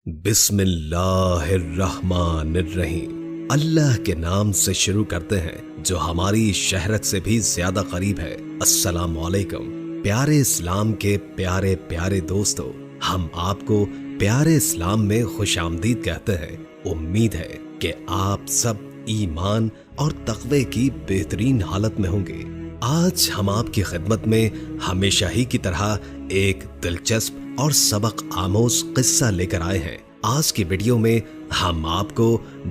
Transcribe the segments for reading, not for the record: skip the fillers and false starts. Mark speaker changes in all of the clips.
Speaker 1: بسم اللہ الرحمن الرحیم۔ اللہ کے نام سے شروع کرتے ہیں جو ہماری شہرت سے بھی زیادہ قریب ہے۔ السلام علیکم پیارے اسلام کے پیارے پیارے دوستو، ہم آپ کو پیارے اسلام میں خوش آمدید کہتے ہیں۔ امید ہے کہ آپ سب ایمان اور تقوی کی بہترین حالت میں ہوں گے۔ آج ہم آپ کی خدمت میں ہمیشہ ہی کی طرح ایک دلچسپ اور سبق آموز قصہ لے کر آئے ہیں۔ آج کی ویڈیو میں ہم آپ کو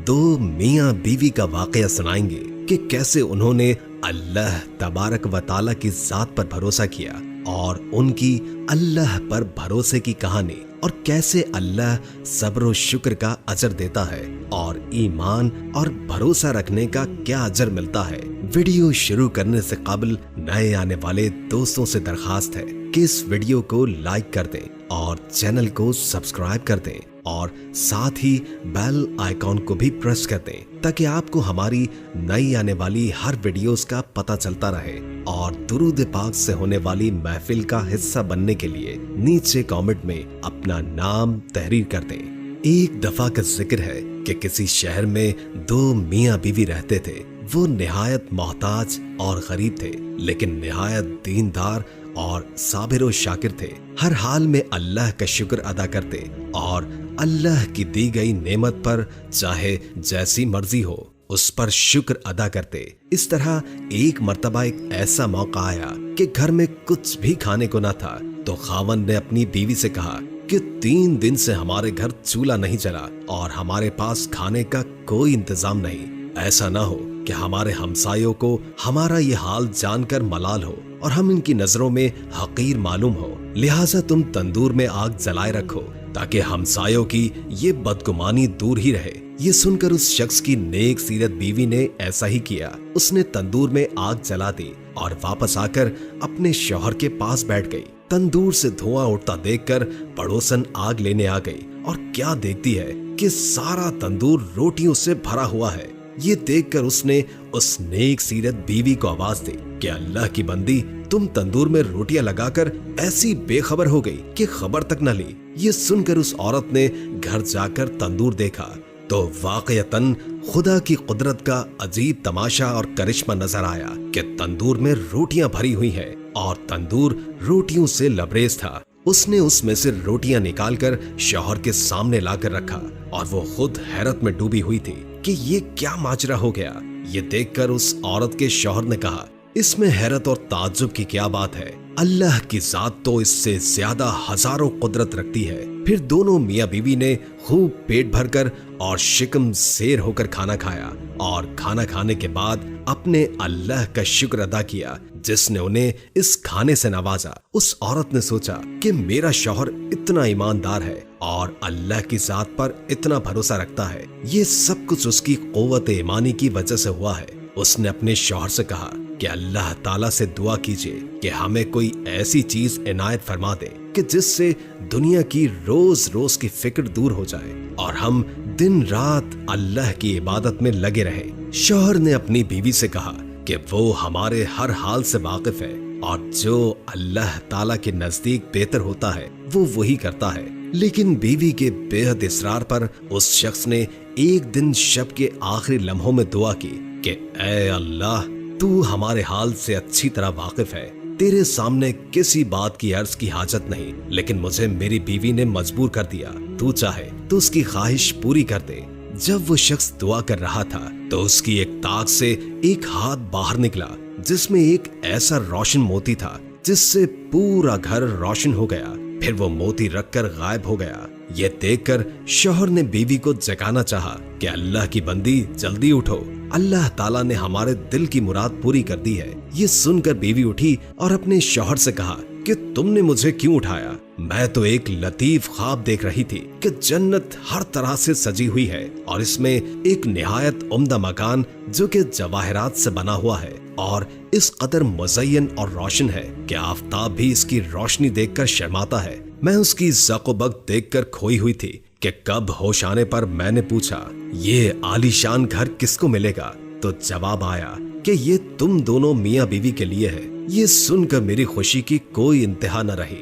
Speaker 1: دو میاں بیوی کا واقعہ سنائیں گے کہ کیسے انہوں نے اللہ تبارک و تعالیٰ کی ذات پر بھروسہ کیا اور ان کی اللہ پر بھروسے کی کہانی، اور کیسے اللہ صبر و شکر کا اجر دیتا ہے اور ایمان اور بھروسہ رکھنے کا کیا اجر ملتا ہے۔ ویڈیو شروع کرنے سے قبل نئے آنے والے دوستوں سے درخواست ہے کہ اس ویڈیو کو لائک کر دیں اور چینل کو سبسکرائب کر دیں اور ساتھ ہی بیل آئیکن کو بھی پریس کر دیں تاکہ آپ کو ہماری نئی آنے والی ہر ویڈیوز کا پتہ چلتا رہے۔ اور درود پاک سے ہونے والی محفل کا حصہ بننے کے لیے نیچے کامنٹ میں اپنا نام تحریر کر دیں۔ ایک دفعہ کا ذکر ہے کہ کسی شہر میں دو میاں بیوی رہتے تھے۔ وہ نہایت محتاج اور غریب تھے، لیکن نہایت دیندار اور صابر و شاکر تھے۔ ہر حال میں اللہ کا شکر ادا کرتے اور اللہ کی دی گئی نعمت پر چاہے جیسی مرضی ہو اس پر شکر ادا کرتے۔ اس طرح ایک مرتبہ ایک ایسا موقع آیا کہ گھر میں کچھ بھی کھانے کو نہ تھا، تو خاوند نے اپنی بیوی سے کہا کہ 3 دن سے ہمارے گھر چولہا نہیں چلا اور ہمارے پاس کھانے کا کوئی انتظام نہیں۔ ایسا نہ ہو کہ ہمارے ہمسایوں کو ہمارا یہ حال جان کر ملال ہو اور ہم ان کی نظروں میں حقیر معلوم ہو، لہٰذا تم تندور میں آگ جلائے رکھو تاکہ ہمسایوں کی یہ بدگمانی دور ہی رہے۔ یہ سن کر اس شخص کی نیک سیرت بیوی نے ایسا ہی کیا۔ اس نے تندور میں آگ جلا دی اور واپس آ کر اپنے شوہر کے پاس بیٹھ گئی۔ تندور سے دھواں اٹھتا دیکھ کر پڑوسن آگ لینے آ گئی اور کیا دیکھتی ہے کہ سارا تندور روٹیوں سے بھرا ہوا ہے۔ یہ دیکھ کر اس نے اس نیک سیرت بیوی کو آواز دی کہ اللہ کی بندی، تم تندور میں روٹیاں لگا کر ایسی بے خبر ہو گئی کہ خبر تک نہ لی۔ یہ سن کر اس عورت نے گھر جا کر تندور دیکھا تو واقعتاً خدا کی قدرت کا عجیب تماشا اور کرشمہ نظر آیا کہ تندور میں روٹیاں بھری ہوئی ہیں اور تندور روٹیوں سے لبریز تھا۔ اس نے اس میں سے روٹیاں نکال کر شوہر کے سامنے لا کر رکھا اور وہ خود حیرت میں ڈوبی ہوئی تھی کہ یہ کیا ماجرا ہو گیا۔ یہ دیکھ کر اس عورت کے شوہر نے کہا، اس میں حیرت اور تعجب کی کیا بات ہے؟ اللہ کی ذات تو اس سے زیادہ ہزاروں قدرت رکھتی ہے۔ پھر دونوں میاں بیوی نے خوب پیٹ بھر کر اور شکم سیر ہو کر کھانا کھایا اور کھانا کھانے کے بعد اپنے اللہ کا شکر ادا کیا جس نے انہیں اس کھانے سے نوازا۔ اس عورت نے سوچا کہ میرا شوہر اتنا ایماندار ہے اور اللہ کی ذات پر اتنا بھروسہ رکھتا ہے، یہ سب کچھ اس کی قوت ایمانی کی وجہ سے ہوا ہے۔ اس نے اپنے شوہر سے کہا کہ اللہ تعالیٰ سے دعا کیجیے کہ ہمیں کوئی ایسی چیز عنایت فرما دے کہ جس سے دنیا کی روز روز کی فکر دور ہو جائے اور ہم دن رات اللہ کی عبادت میں لگے رہیں۔ شوہر نے اپنی بیوی سے کہا کہ وہ ہمارے ہر حال سے واقف ہے اور جو اللہ تعالیٰ کے نزدیک بہتر ہوتا ہے وہ وہی کرتا ہے۔ لیکن بیوی کے بے حد اصرار پر اس شخص نے ایک دن شب کے آخری لمحوں میں دعا کی کہ اے اللہ، تو ہمارے حال سے اچھی طرح واقف ہے، تیرے سامنے کسی بات کی عرض کی حاجت نہیں، لیکن مجھے میری بیوی نے مجبور کر دیا، تو چاہے تو اس کی خواہش پوری کر دے۔ جب وہ شخص دعا کر رہا تھا تو اس کی ایک طاق سے ایک ہاتھ باہر نکلا جس میں ایک ایسا روشن موتی تھا جس سے پورا گھر روشن ہو گیا۔ پھر وہ موتی رکھ کر غائب ہو گیا۔ یہ دیکھ کر شوہر نے بیوی کو جگانا چاہا کہ اللہ کی بندی جلدی اٹھو، اللہ تعالیٰ نے ہمارے دل کی مراد پوری کر دی ہے۔ یہ سن کر بیوی اٹھی اور اپنے شوہر سے کہا کہ تم نے مجھے کیوں اٹھایا؟ میں تو ایک لطیف خواب دیکھ رہی تھی کہ جنت ہر طرح سے سجی ہوئی ہے اور اس میں ایک نہایت عمدہ مکان جو کہ جواہرات سے بنا ہوا ہے اور اس قدر مزین اور روشن ہے کہ آفتاب بھی اس کی روشنی دیکھ کر شرماتا ہے۔ میں اس کی ذوق و بخت دیکھ کر کھوئی ہوئی تھی کہ کب ہوش آنے پر میں نے پوچھا، یہ عالیشان گھر کس کو ملے گا؟ تو جواب آیا کہ یہ تم دونوں میاں بیوی کے لیے ہے۔ یہ سن کر میری خوشی کی کوئی انتہا نہ رہی۔